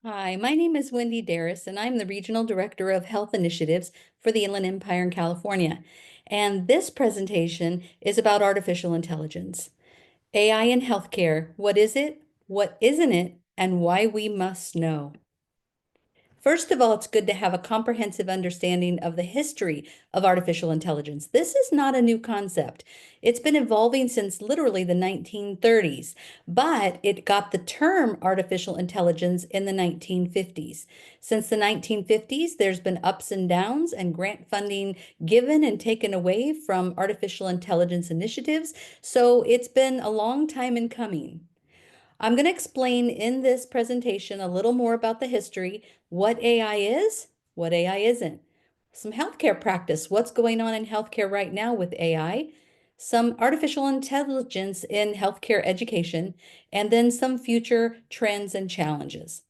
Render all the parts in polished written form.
Hi, my name is Wendy Darris, and I'm the Regional Director of Health Initiatives for the Inland Empire in California. And this presentation is about artificial intelligence. AI in healthcare, what is it, what isn't it, and why we must know. First of all, it's good to have a comprehensive understanding of the history of artificial intelligence. This is not a new concept. It's been evolving since literally the 1930s, but it got the term artificial intelligence in the 1950s. Since the 1950s, there's been ups and downs and grant funding given and taken away from artificial intelligence initiatives, so it's been a long time in coming. I'm going to explain in this presentation a little more about the history, what AI is, what AI isn't, some healthcare practice, what's going on in healthcare right now with AI, some artificial intelligence in healthcare education, and then some future trends and challenges.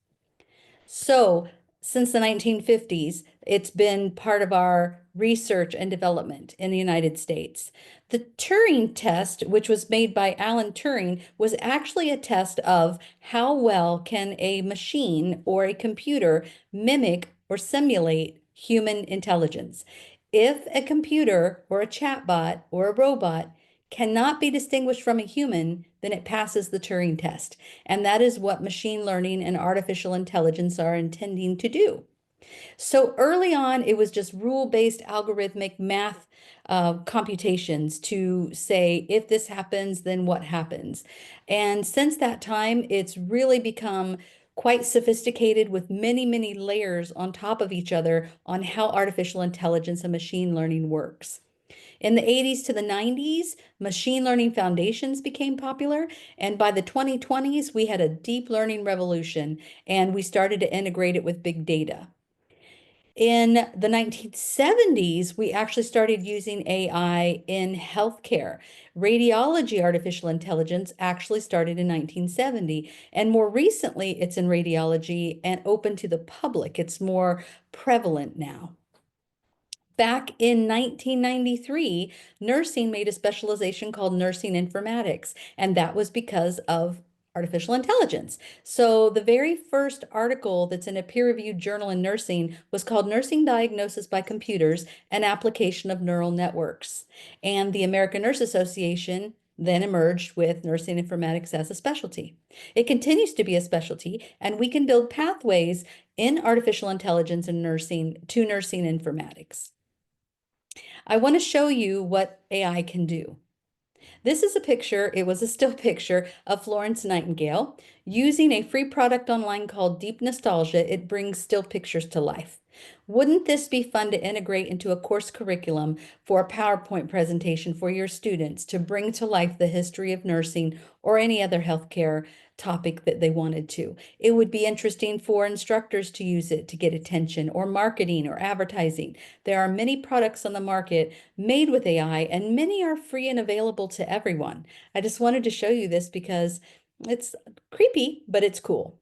So, since the 1950s, it's been part of our research and development in the United States. The Turing test, which was made by Alan Turing, was actually a test of how well can a machine or a computer mimic or simulate human intelligence. If a computer or a chatbot or a robot cannot be distinguished from a human, then it passes the Turing test. And that is what machine learning and artificial intelligence are intending to do. So early on, it was just rule-based algorithmic math computations to say, if this happens, then what happens? And since that time, it's really become quite sophisticated with many, many layers on top of each other on how artificial intelligence and machine learning works. In the 80s to the 90s, machine learning foundations became popular. And by the 2020s, we had a deep learning revolution and we started to integrate it with big data. In the 1970s, we actually started using AI in healthcare. Radiology artificial intelligence actually started in 1970. And more recently, it's in radiology and open to the public. It's more prevalent now. Back in 1993, nursing made a specialization called nursing informatics, and that was because of artificial intelligence. So the very first article that's in a peer-reviewed journal in nursing was called Nursing Diagnosis by Computers, an Application of Neural Networks. And the American Nurse Association then emerged with nursing informatics as a specialty. It continues to be a specialty, and we can build pathways in artificial intelligence and nursing to nursing informatics. I want to show you what AI can do. This is a picture, it was a still picture of Florence Nightingale. Using a free product online called Deep Nostalgia, it brings still pictures to life. Wouldn't this be fun to integrate into a course curriculum for a PowerPoint presentation for your students to bring to life the history of nursing or any other healthcare topic that they wanted to? It would be interesting for instructors to use it to get attention, or marketing or advertising. There are many products on the market made with AI, and many are free and available to everyone. I just wanted to show you this because it's creepy, but it's cool.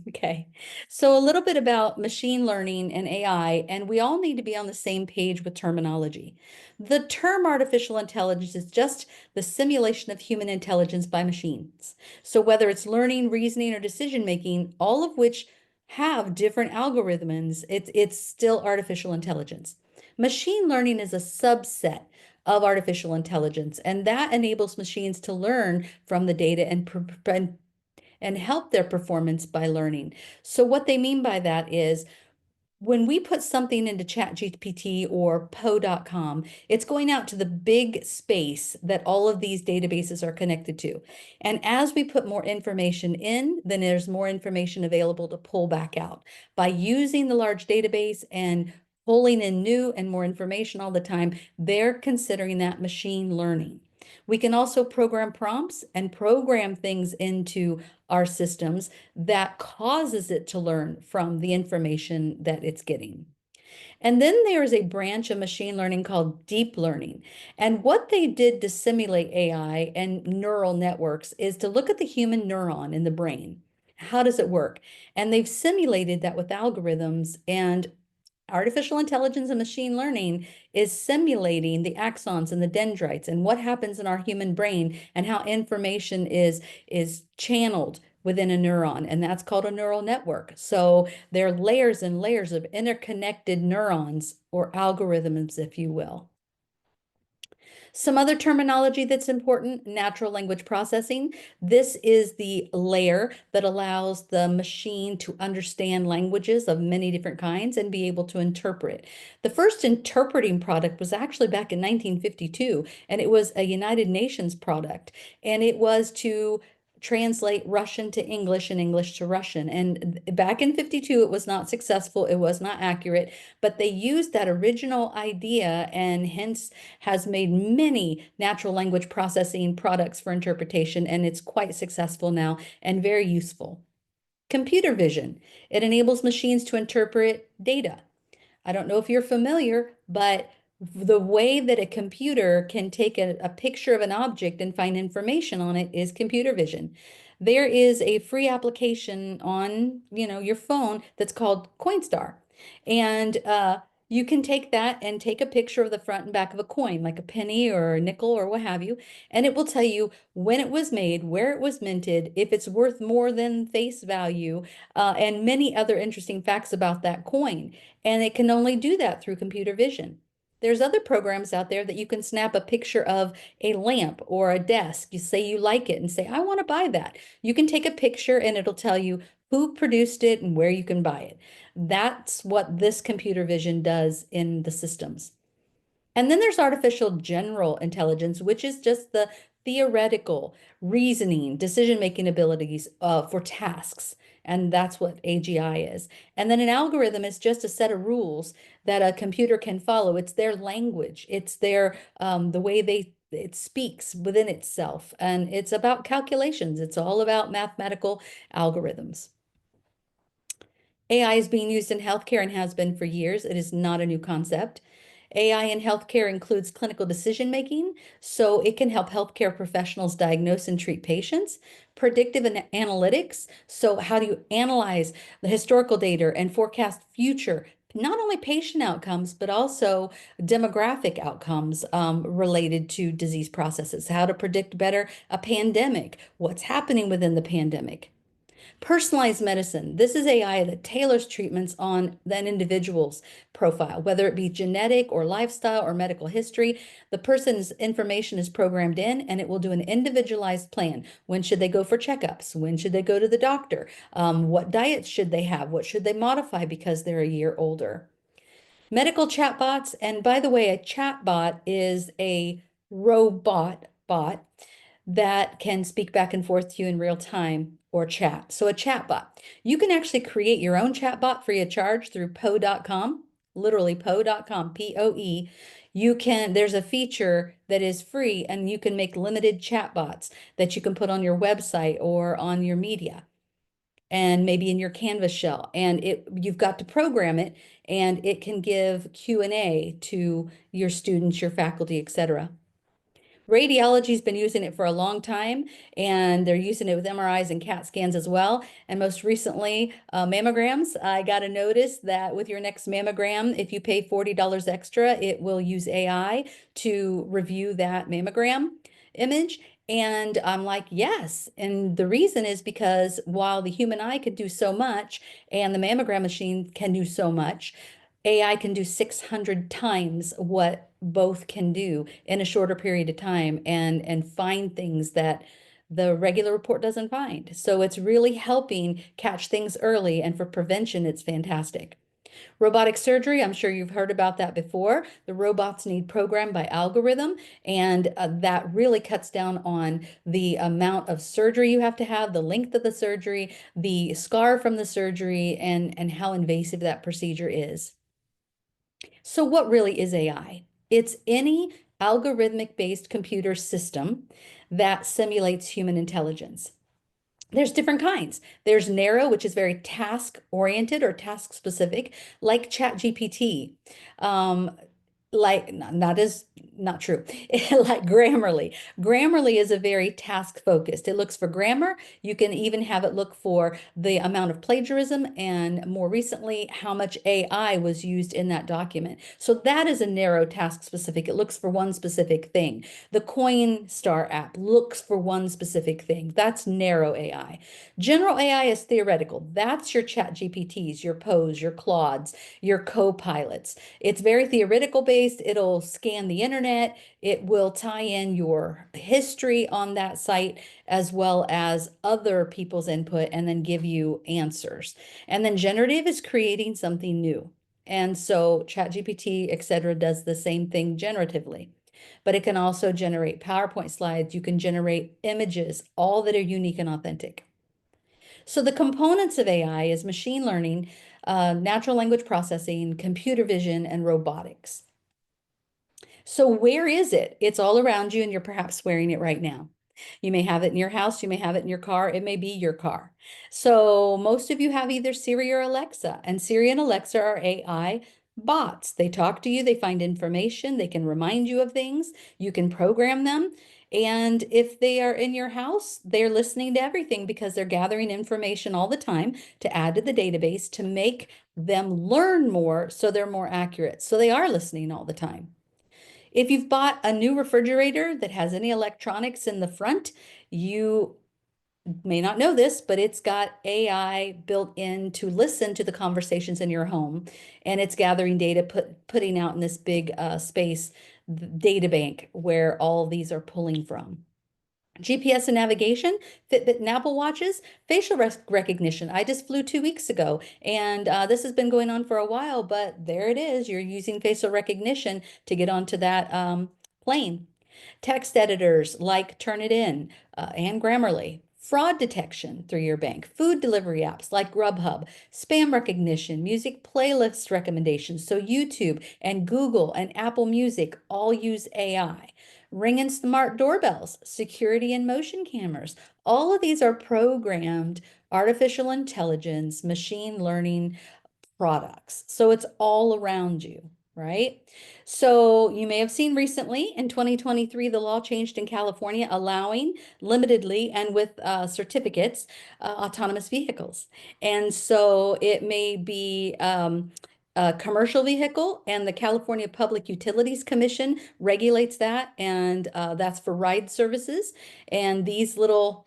Okay, so a little bit about machine learning and AI, and we all need to be on the same page with terminology. The term artificial intelligence is just the simulation of human intelligence by machines. So whether it's learning, reasoning, or decision making, all of which have different algorithms, it's still artificial intelligence. Machine learning is a subset of artificial intelligence, and that enables machines to learn from the data and help their performance by learning. So what they mean by that is when we put something into ChatGPT or Poe.com, it's going out to the big space that all of these databases are connected to. And as we put more information in, then there's more information available to pull back out. By using the large database and pulling in new and more information all the time, they're considering that machine learning. We can also program prompts and program things into our systems that causes it to learn from the information that it's getting. And then there is a branch of machine learning called deep learning. And what they did to simulate AI and neural networks is to look at the human neuron in the brain. How does it work? And they've simulated that with algorithms, and artificial intelligence and machine learning is simulating the axons and the dendrites and what happens in our human brain and how information is channeled within a neuron, and that's called a neural network. So there are layers and layers of interconnected neurons or algorithms, if you will. Some other terminology that's important, natural language processing. This is the layer that allows the machine to understand languages of many different kinds and be able to interpret. The first interpreting product was actually back in 1952, and it was a United Nations product, and it was to translate Russian to English and English to Russian. And back in 52, it was not successful. It was not accurate, but they used that original idea and hence has made many natural language processing products for interpretation, and it's quite successful now and very useful. Computer vision. It enables machines to interpret data. I don't know if you're familiar, but the way that a computer can take a picture of an object and find information on it is computer vision. There is a free application on, your phone that's called Coinstar. And you can take that and take a picture of the front and back of a coin, like a penny or a nickel or what have you, and it will tell you when it was made, where it was minted, if it's worth more than face value, and many other interesting facts about that coin. And it can only do that through computer vision. There's other programs out there that you can snap a picture of a lamp or a desk. You say you like it and say, I want to buy that. You can take a picture and it'll tell you who produced it and where you can buy it. That's what this computer vision does in the systems. And then there's artificial general intelligence, which is just the theoretical reasoning, decision-making abilities for tasks. And that's what AGI is. And then an algorithm is just a set of rules that a computer can follow. It's their language. It's their the way it speaks within itself. And it's about calculations. It's all about mathematical algorithms. AI is being used in healthcare and has been for years. It is not a new concept. AI in healthcare includes clinical decision making, so it can help healthcare professionals diagnose and treat patients. Predictive analytics, so how do you analyze the historical data and forecast future, not only patient outcomes, but also demographic outcomes related to disease processes, how to predict better a pandemic, what's happening within the pandemic. Personalized medicine. This is AI that tailors treatments on an individual's profile, whether it be genetic or lifestyle or medical history. The person's information is programmed in and it will do an individualized plan. When should they go for checkups? When should they go to the doctor? What diets should they have? What should they modify because they're a year older? Medical chatbots, and by the way, a chatbot is a robot bot that can speak back and forth to you in real time or chat. So a chatbot. You can actually create your own chatbot free of charge through Poe.com, literally Poe.com, P-O-E. There's a feature that is free and you can make limited chatbots that you can put on your website or on your media and maybe in your Canvas shell. And you've got to program it and it can give Q&A to your students, your faculty, etc. Radiology's been using it for a long time, and they're using it with MRIs and CAT scans as well. And most recently, mammograms. I got a notice that with your next mammogram, if you pay $40 extra, it will use AI to review that mammogram image. And I'm like, yes. And the reason is because while the human eye could do so much and the mammogram machine can do so much, AI can do 600 times what both can do in a shorter period of time and find things that the regular report doesn't find. So it's really helping catch things early, and for prevention, it's fantastic. Robotic surgery, I'm sure you've heard about that before. The robots need programmed by algorithm, and that really cuts down on the amount of surgery you have to have, the length of the surgery, the scar from the surgery, and how invasive that procedure is. So what really is AI? It's any algorithmic-based computer system that simulates human intelligence. There's different kinds. There's narrow, which is very task-oriented or task-specific, like ChatGPT. Like not as not true. Like Grammarly. Grammarly is a very task focused. It looks for grammar. You can even have it look for the amount of plagiarism and more recently, how much AI was used in that document. So that is a narrow task specific. It looks for one specific thing. The Coinstar app looks for one specific thing. That's narrow AI. General AI is theoretical. That's your Chat GPTs, your Poes, your Claudes, your Copilots. It's very theoretical based. It'll scan the internet. It will tie in your history on that site as well as other people's input and then give you answers. And then generative is creating something new. And so ChatGPT, et cetera, does the same thing generatively. But it can also generate PowerPoint slides. You can generate images, all that are unique and authentic. So the components of AI is machine learning, natural language processing, computer vision, and robotics. So where is it? It's all around you and you're perhaps wearing it right now. You may have it in your house, you may have it in your car, it may be your car. So most of you have either Siri or Alexa, and Siri and Alexa are AI bots. They talk to you, they find information, they can remind you of things, you can program them. And if they are in your house, they're listening to everything because they're gathering information all the time to add to the database to make them learn more so they're more accurate. So they are listening all the time. If you've bought a new refrigerator that has any electronics in the front, you may not know this, but it's got AI built in to listen to the conversations in your home, and it's gathering data, putting out in this big space data bank where all of these are pulling from. GPS and navigation, Fitbit and Apple Watches, facial recognition. I just flew 2 weeks ago, and this has been going on for a while, but there it is. You're using facial recognition to get onto that plane. Text editors like Turnitin and Grammarly. Fraud detection through your bank, food delivery apps like Grubhub, spam recognition, music playlist recommendations. So YouTube and Google and Apple Music all use AI. Ring and smart doorbells, security and motion cameras. All of these are programmed artificial intelligence, machine learning products. So it's all around you, right? So you may have seen recently in 2023, the law changed in California, allowing limitedly and with certificates, autonomous vehicles. And so it may be a commercial vehicle, and the California Public Utilities Commission regulates that, and that's for ride services. And these little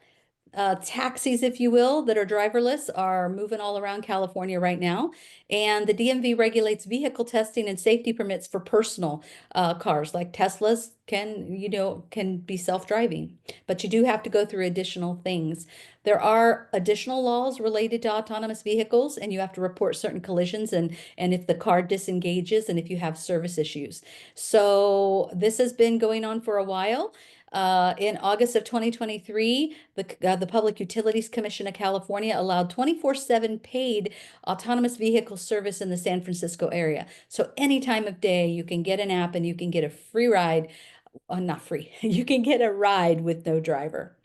taxis, if you will, that are driverless are moving all around California right now. And the DMV regulates vehicle testing and safety permits for personal cars, like Teslas can be self-driving, but you do have to go through additional things. There are additional laws related to autonomous vehicles, and you have to report certain collisions and if the car disengages and if you have service issues. So this has been going on for a while. In August of 2023, the Public Utilities Commission of California allowed 24/7 paid autonomous vehicle service in the San Francisco area. So any time of day, you can get an app and you can get a free ride. Not free. You can get a ride with no driver.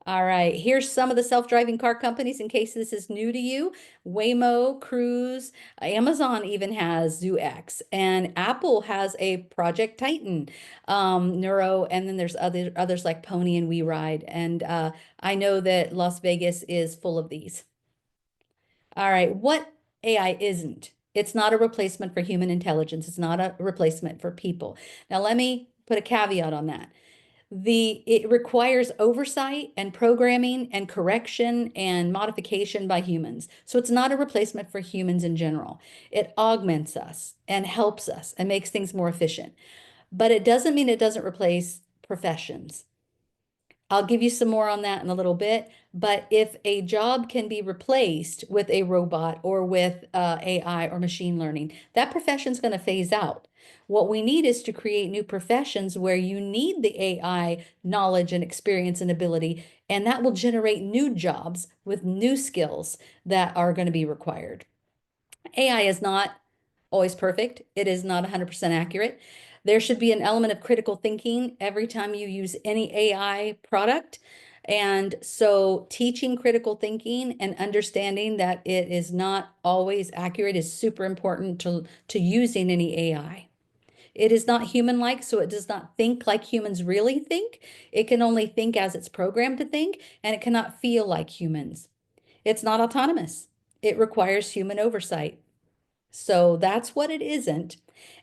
All right, here's some of the self-driving car companies in case this is new to you. Waymo, Cruise, Amazon even has ZooX, and Apple has a Project Titan, Neuro, and then there's others like Pony and WeRide. And I know that Las Vegas is full of these. All right, what AI isn't? It's not a replacement for human intelligence. It's not a replacement for people. Now, let me put a caveat on that. It requires oversight and programming and correction and modification by humans. So it's not a replacement for humans in general. It augments us and helps us and makes things more efficient. But it doesn't mean it doesn't replace professions. I'll give you some more on that in a little bit, but if a job can be replaced with a robot or with AI or machine learning, that profession is going to phase out. What we need is to create new professions where you need the AI knowledge and experience and ability, and that will generate new jobs with new skills that are going to be required. AI is not always perfect. It is not 100% accurate. There should be an element of critical thinking every time you use any AI product. And so teaching critical thinking and understanding that it is not always accurate is super important to using any AI. It is not human-like, so it does not think like humans really think. It can only think as it's programmed to think, and it cannot feel like humans. It's not autonomous. It requires human oversight. So that's what it isn't.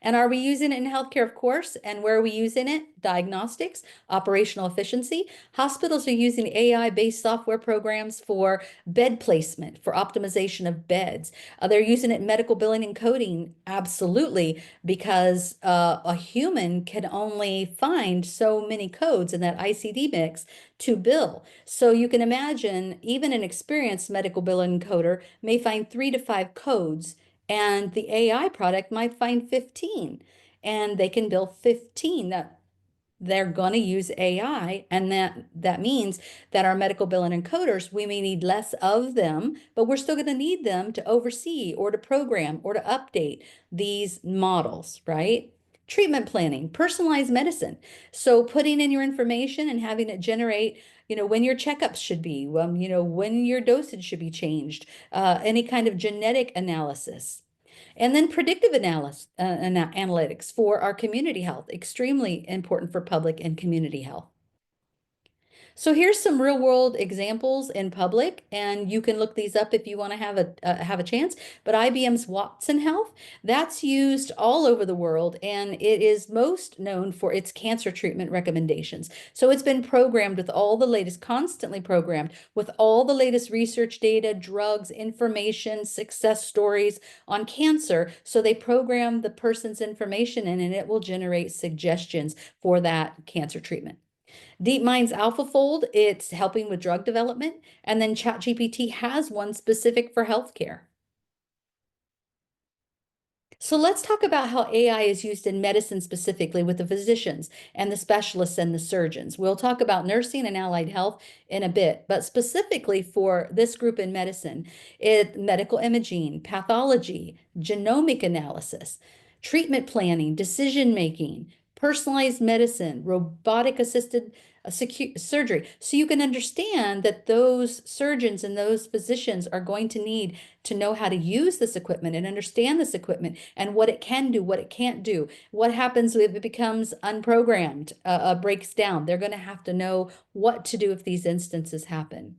And are we using it in healthcare? Of course. And where are we using it? Diagnostics, operational efficiency. Hospitals are using AI-based software programs for bed placement, for optimization of beds. They're using it in medical billing and coding, absolutely, because a human can only find so many codes in that ICD mix to bill. So you can imagine even an experienced medical billing coder may find 3 to 5 codes, and the AI product might find 15, and they can bill 15. That they're going to use AI, and that means that our medical billing encoders, we may need less of them, but we're still going to need them to oversee or to program or to update these models, right? Treatment planning, personalized medicine. So putting in your information and having it generate, when your checkups should be, when your dosage should be changed, any kind of genetic analysis. And then predictive analytics for our community health, extremely important for public and community health. So here's some real world examples in public, and you can look these up if you want to have a chance. But IBM's Watson Health, that's used all over the world, and it is most known for its cancer treatment recommendations. So it's been programmed with all the latest, constantly programmed with all the latest research data, drugs, information, success stories on cancer. So they program the person's information in, and it will generate suggestions for that cancer treatment. DeepMind's AlphaFold, it's helping with drug development, and then ChatGPT has one specific for healthcare. So let's talk about how AI is used in medicine specifically with the physicians and the specialists and the surgeons. We'll talk about nursing and allied health in a bit, but specifically for this group in medicine, medical imaging, pathology, genomic analysis, treatment planning, decision making, personalized medicine, robotic assisted surgery. So you can understand that those surgeons and those physicians are going to need to know how to use this equipment and understand this equipment and what it can do, what it can't do, what happens if it becomes unprogrammed, breaks down. They're going to have to know what to do if these instances happen.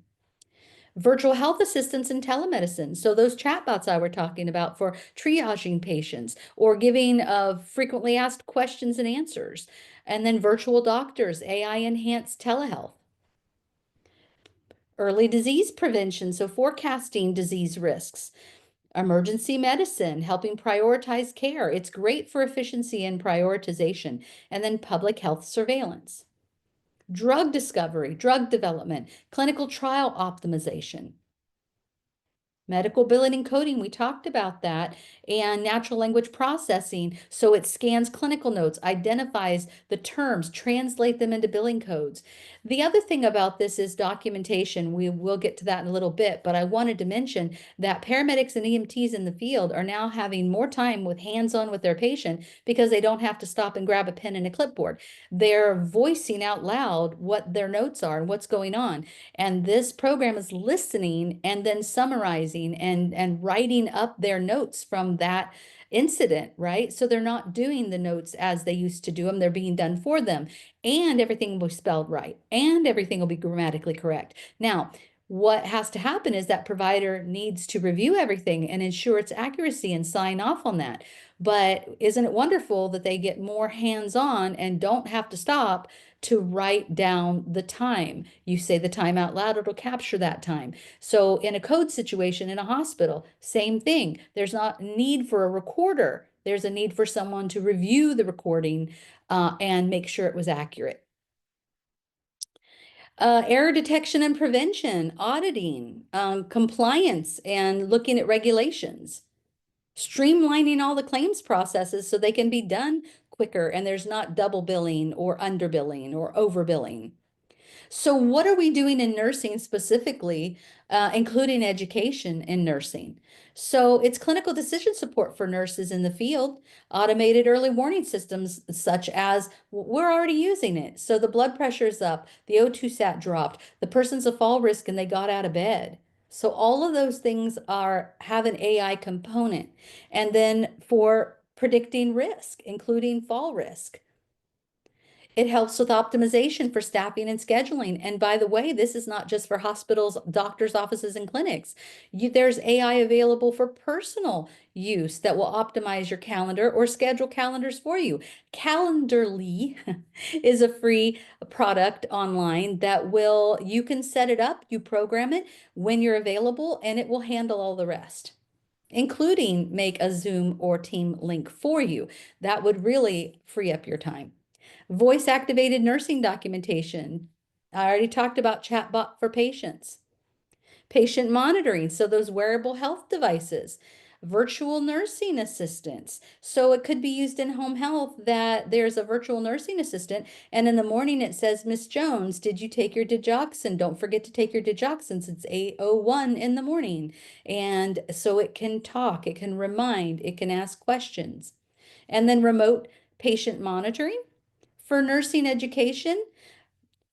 Virtual health assistants in telemedicine. So those chatbots I were talking about for triaging patients or giving frequently asked questions and answers. And then virtual doctors, AI enhanced telehealth. Early disease prevention, so forecasting disease risks. Emergency medicine, helping prioritize care. It's great for efficiency and prioritization. And then public health surveillance. Drug discovery, drug development, clinical trial optimization. Medical billing and coding, we talked about that, and natural language processing. So it scans clinical notes, identifies the terms, translate them into billing codes. The other thing about this is documentation. We will get to that in a little bit, but I wanted to mention that paramedics and EMTs in the field are now having more time with hands-on with their patient because they don't have to stop and grab a pen and a clipboard. They're voicing out loud what their notes are and what's going on. And this program is listening and then summarizing and writing up their notes from that incident, right? So they're not doing the notes as they used to do them. They're being done for them. And everything will be spelled right. And everything will be grammatically correct. Now, what has to happen is that provider needs to review everything and ensure its accuracy and sign off on that. But isn't it wonderful that they get more hands-on and don't have to stop to write down the time? You say the time out loud, it'll capture that time. So in a code situation in a hospital, same thing. There's not need for a recorder. There's a need for someone to review the recording and make sure it was accurate. Error detection and prevention, auditing, compliance, and looking at regulations. Streamlining all the claims processes so they can be done quicker and there's not double billing or underbilling or overbilling. So what are we doing in nursing specifically, including education in nursing? So it's clinical decision support for nurses in the field, automated early warning systems such as we're already using it. So the blood pressure is up, the O2 sat dropped, the person's a fall risk and they got out of bed. So all of those things have an AI component. And then for predicting risk, including fall risk. It helps with optimization for staffing and scheduling. And by the way, this is not just for hospitals, doctors' offices, and clinics. There's AI available for personal use that will optimize your calendar or schedule calendars for you. Calendly is a free product online that you can set it up, you program it when you're available, and it will handle all the rest, including make a Zoom or Team link for you. That would really free up your time. Voice activated nursing documentation. I already talked about chatbot for patients. Patient monitoring, so those wearable health devices. Virtual nursing assistants. So it could be used in home health that there's a virtual nursing assistant, and in the morning it says, Miss Jones, did you take your digoxin? Don't forget to take your digoxin since it's 8:01 in the morning. And so it can talk, it can remind, it can ask questions. And then remote patient monitoring. For nursing education,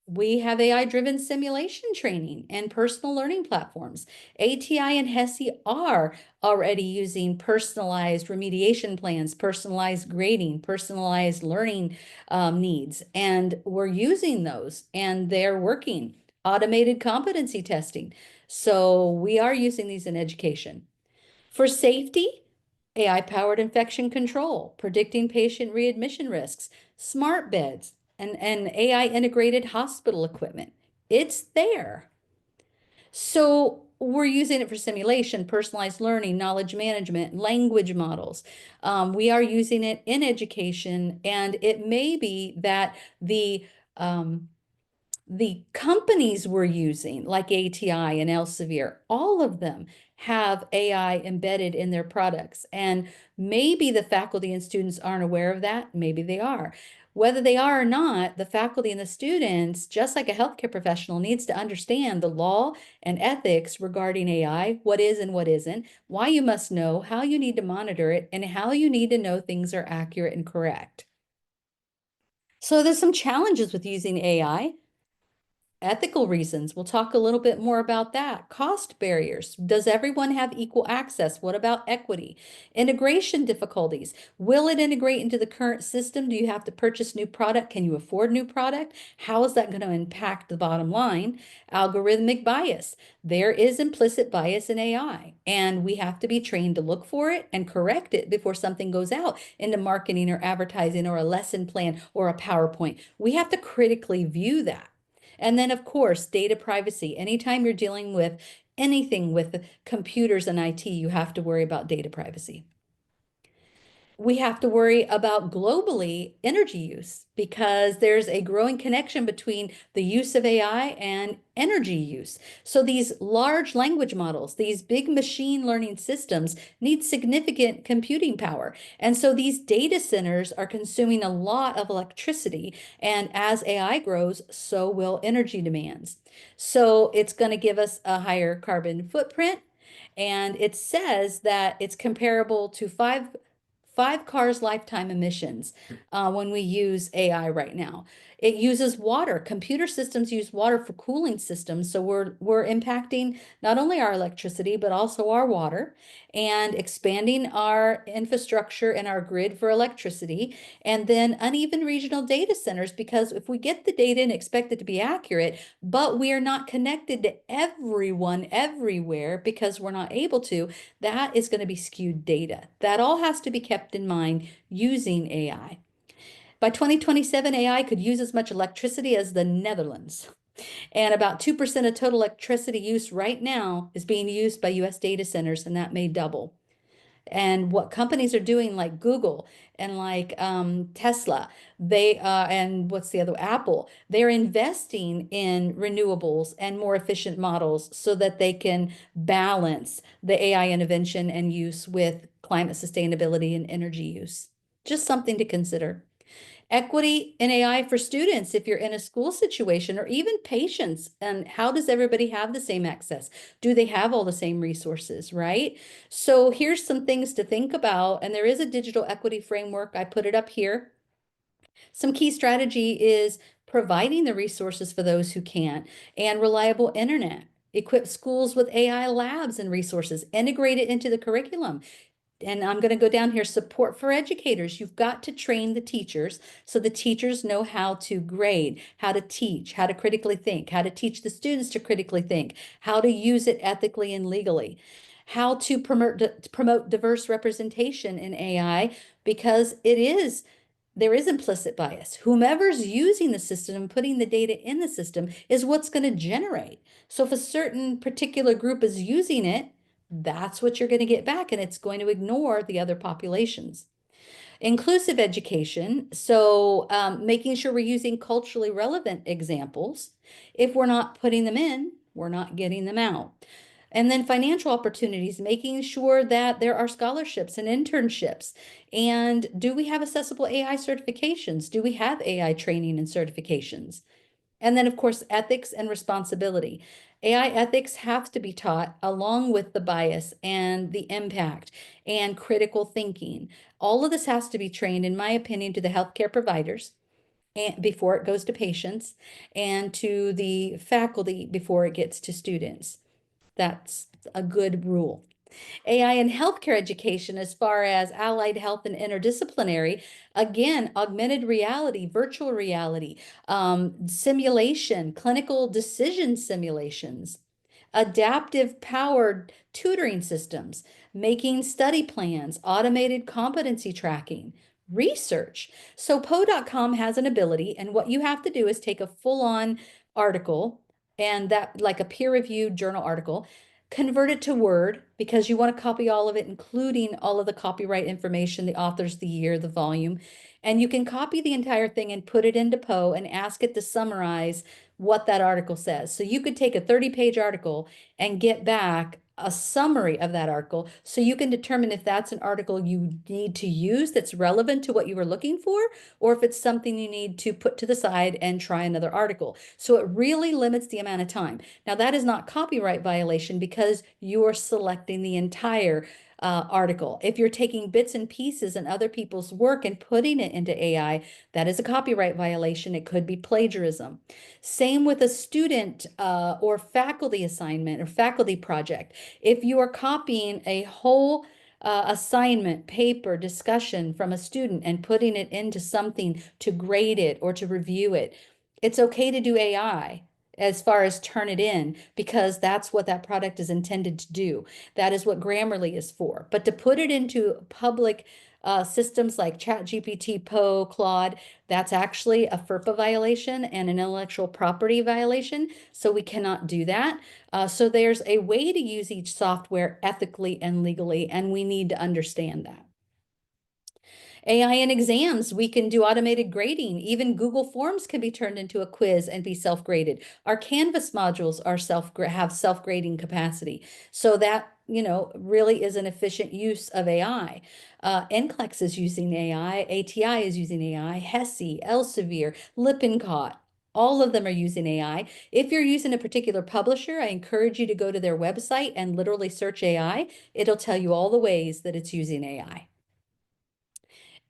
we have AI-driven simulation training and personal learning platforms. ATI and HESI are already using personalized remediation plans, personalized grading, personalized learning needs, and we're using those, and they're working. Automated competency testing. So we are using these in education. For safety, AI-powered infection control, predicting patient readmission risks, smart beds, and AI-integrated hospital equipment. It's there. So we're using it for simulation, personalized learning, knowledge management, language models. We are using it in education, and it may be that the companies we're using, like ATI and Elsevier, all of them have AI embedded in their products. And maybe the faculty and students aren't aware of that. Maybe they are. Whether they are or not, the faculty and the students, just like a healthcare professional, needs to understand the law and ethics regarding AI, what is and what isn't, why you must know, how you need to monitor it, and how you need to know things are accurate and correct. So there's some challenges with using AI. Ethical reasons, we'll talk a little bit more about that. Cost barriers, does everyone have equal access? What about equity? Integration difficulties, will it integrate into the current system? Do you have to purchase new product? Can you afford new product? How is that going to impact the bottom line? Algorithmic bias, there is implicit bias in AI, and we have to be trained to look for it and correct it before something goes out into marketing or advertising or a lesson plan or a PowerPoint. We have to critically view that. And then, of course, data privacy. Anytime you're dealing with anything with computers and IT, you have to worry about data privacy. We have to worry about globally energy use, because there's a growing connection between the use of AI and energy use. So these large language models, these big machine learning systems need significant computing power. And so these data centers are consuming a lot of electricity. And as AI grows, so will energy demands. So it's going to give us a higher carbon footprint. And it says that it's comparable to five cars' lifetime emissions when we use AI right now. It uses water. Computer systems use water for cooling systems. So we're impacting not only our electricity, but also our water, and expanding our infrastructure and our grid for electricity. And then uneven regional data centers, because if we get the data and expect it to be accurate, but we are not connected to everyone everywhere because we're not able to, that is going to be skewed data. That all has to be kept in mind using AI. By 2027, AI could use as much electricity as the Netherlands. And about 2% of total electricity use right now is being used by US data centers, and that may double. And what companies are doing, like Google and like Tesla, and what's the other, Apple, they're investing in renewables and more efficient models so that they can balance the AI intervention and use with climate sustainability and energy use. Just something to consider. Equity in AI for students, if you're in a school situation, or even patients, and how does everybody have the same access? Do they have all the same resources, right? So here's some things to think about, and there is a digital equity framework. I put it up here. Some key strategy is providing the resources for those who can't, and reliable internet. Equip schools with AI labs and resources, integrate it into the curriculum. and I'm going to go down here, support for educators. You've got to train the teachers so the teachers know how to grade, how to teach, how to critically think, how to teach the students to critically think, how to use it ethically and legally, how to promote diverse representation in AI, because there is implicit bias. Whomever's using the system and putting the data in the system is what's going to generate. So if a certain particular group is using it, that's what you're going to get back, and it's going to ignore the other populations. Inclusive education, so making sure we're using culturally relevant examples. If we're not putting them in, we're not getting them out. And then financial opportunities, making sure that there are scholarships and internships. And do we have accessible AI certifications? Do we have AI training and certifications? And then, of course, ethics and responsibility. AI ethics have to be taught along with the bias and the impact and critical thinking. All of this has to be trained, in my opinion, to the healthcare providers and before it goes to patients, and to the faculty before it gets to students. That's a good rule. AI in healthcare education, as far as allied health and interdisciplinary, again, augmented reality, virtual reality, simulation, clinical decision simulations, adaptive powered tutoring systems, making study plans, automated competency tracking, research. So Poe.com has an ability, and what you have to do is take a full-on article, and that, like a peer-reviewed journal article, convert it to Word, because you want to copy all of it, including all of the copyright information, the authors, the year, the volume. And you can copy the entire thing and put it into Poe and ask it to summarize what that article says. So you could take a 30-page article and get back a summary of that article, so you can determine if that's an article you need to use that's relevant to what you were looking for, or if it's something you need to put to the side and try another article. So it really limits the amount of time. Now, that is not copyright violation because you are selecting the entire article. If you're taking bits and pieces and other people's work and putting it into AI, that is a copyright violation. It could be plagiarism. Same with a student or faculty assignment or faculty project. If you are copying a whole assignment, paper, discussion from a student and putting it into something to grade it or to review it, it's okay to do AI as far as turn it in, because that's what that product is intended to do. That is what Grammarly is for. But to put it into public systems like ChatGPT, Poe, Claude, that's actually a FERPA violation and an intellectual property violation. So we cannot do that. So there's a way to use each software ethically and legally, and we need to understand that. AI in exams, we can do automated grading. Even Google Forms can be turned into a quiz and be self-graded. Our Canvas modules are have self-grading capacity. So that, really is an efficient use of AI. NCLEX is using AI, ATI is using AI, HESI, Elsevier, Lippincott. All of them are using AI. If you're using a particular publisher, I encourage you to go to their website and literally search AI. It'll tell you all the ways that it's using AI.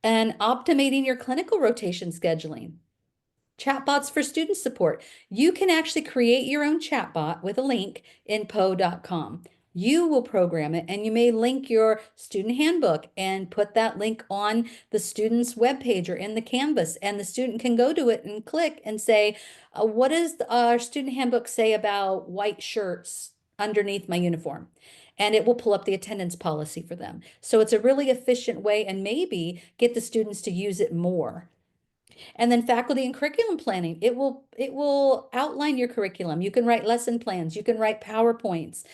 And optimizing your clinical rotation scheduling. Chatbots for student support. You can actually create your own chatbot with a link in Poe.com. You will program it, and you may link your student handbook and put that link on the student's webpage or in the Canvas, and the student can go to it and click and say, what does our student handbook say about white shirts underneath my uniform? And it will pull up the attendance policy for them. So it's a really efficient way, and maybe get the students to use it more. And then faculty and curriculum planning. It will outline your curriculum. You can write lesson plans. You can write PowerPoints.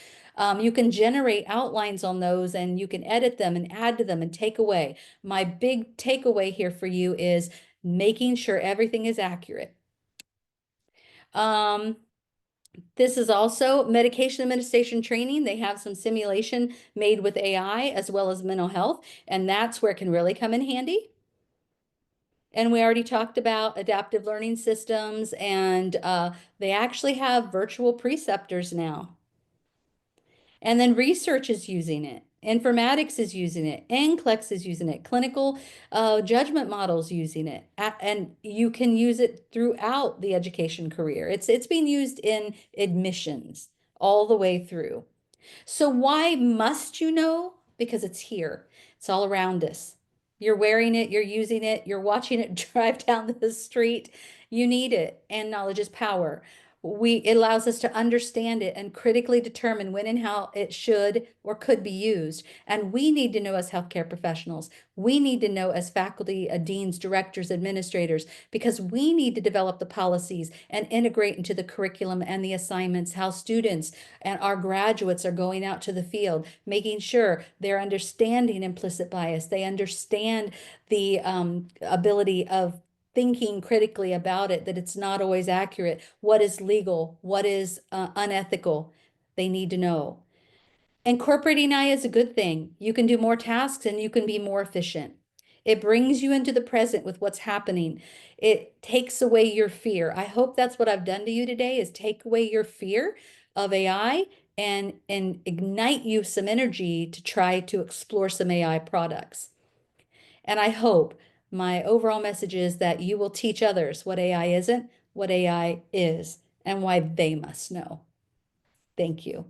You can generate outlines on those, and you can edit them and add to them and take away. My big takeaway here for you is making sure everything is accurate. This is also medication administration training. They have some simulation made with AI as well as mental health, and that's where it can really come in handy. And we already talked about adaptive learning systems, and they actually have virtual preceptors now. And then research is using it. Informatics is using it. NCLEX is using it. Clinical judgment models using it. And you can use it throughout the education career. It's being used in admissions all the way through. So why must you know? Because it's here. It's all around us. You're wearing it, you're using it, you're watching it drive down the street. You need it, and knowledge is power. It allows us to understand it and critically determine when and how it should or could be used. And we need to know as healthcare professionals, we need to know as faculty, deans, directors, administrators, because we need to develop the policies and integrate into the curriculum and the assignments how students and our graduates are going out to the field, making sure they're understanding implicit bias. They understand the ability of thinking critically about it, that it's not always accurate. What is legal? What is unethical? They need to know. Incorporating AI is a good thing. You can do more tasks and you can be more efficient. It brings you into the present with what's happening. It takes away your fear. I hope that's what I've done to you today, is take away your fear of AI and ignite you some energy to try to explore some AI products. And I hope my overall message is that you will teach others what AI isn't, what AI is, and why they must know. Thank you.